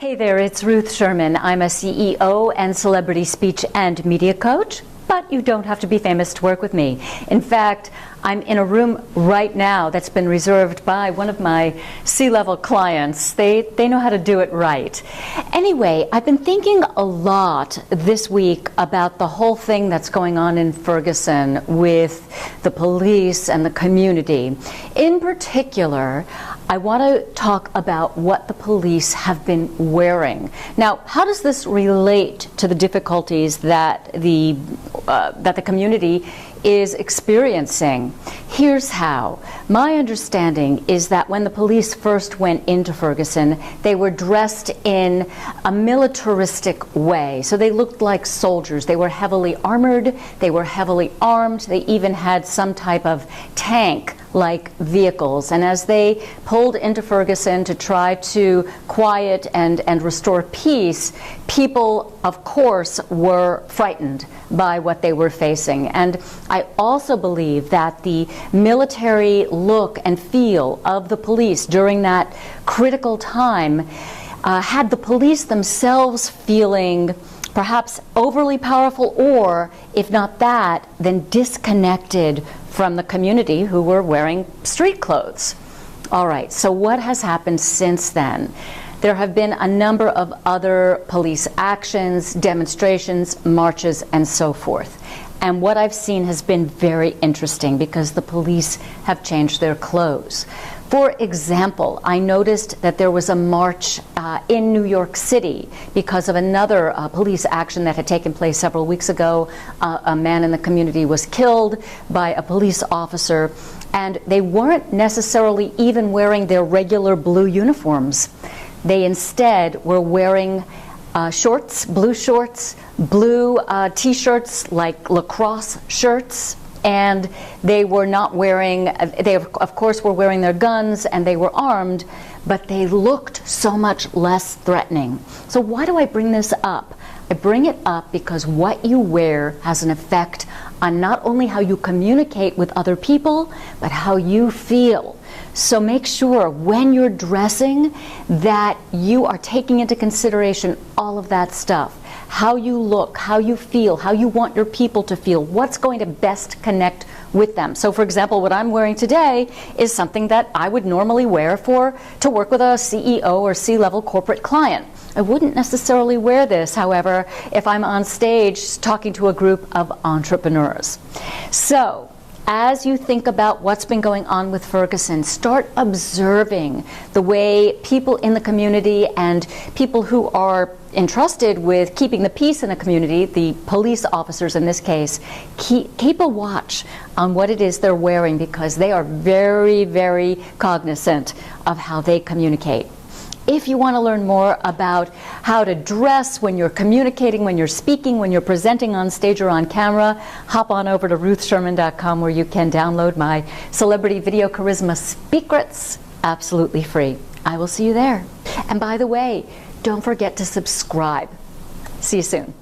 Hey there, it's Ruth Sherman. I'm a CEO and celebrity speech and media coach, but you don't have to be famous to work with me. In fact, I'm in a room right now that's been reserved by one of my C-level clients. They know how to do it right. Anyway, I've been thinking a lot this week about the whole thing that's going on in Ferguson with the police and the community. In particular, I want to talk about what the police have been wearing. Now, how does this relate to the difficulties that the community is experiencing? Here's how. My understanding is that when the police first went into Ferguson, they were dressed in a militaristic way. So they looked like soldiers. They were heavily armored, they were heavily armed, they even had some type of tank-like vehicles. And as they pulled into Ferguson to try to quiet and restore peace, people, of course, were frightened by what they were facing. And I also believe that the military look and feel of the police during that critical time had the police themselves feeling perhaps overly powerful, or if not that, then disconnected from the community who were wearing street clothes. All right, so what has happened since then? There have been a number of other police actions, demonstrations, marches, and so forth. And what I've seen has been very interesting because the police have changed their clothes. For example, I noticed that there was a march in New York City because of another police action that had taken place several weeks ago. A man in the community was killed by a police officer, and they weren't necessarily even wearing their regular blue uniforms. They instead were wearing shorts, blue t-shirts like lacrosse shirts, and they were not wearing, they of course were wearing their guns and they were armed, but they looked so much less threatening. So why do I bring this up? I bring it up because what you wear has an effect on not only how you communicate with other people, but how you feel. So make sure when you're dressing that you are taking into consideration all of that stuff. How you look, how you feel, how you want your people to feel, what's going to best connect with them. So for example, what I'm wearing today is something that I would normally wear to work with a CEO or C-level corporate client. I wouldn't necessarily wear this, however, if I'm on stage talking to a group of entrepreneurs. So, as you think about what's been going on with Ferguson, start observing the way people in the community and people who are entrusted with keeping the peace in a community, the police officers in this case, keep a watch on what it is they're wearing, because they are very, very cognizant of how they communicate. If you want to learn more about how to dress when you're communicating, when you're speaking, when you're presenting on stage or on camera, hop on over to ruthsherman.com, where you can download my Celebrity Video Charisma Secrets absolutely free. I will see you there. And by the way, don't forget to subscribe. See you soon.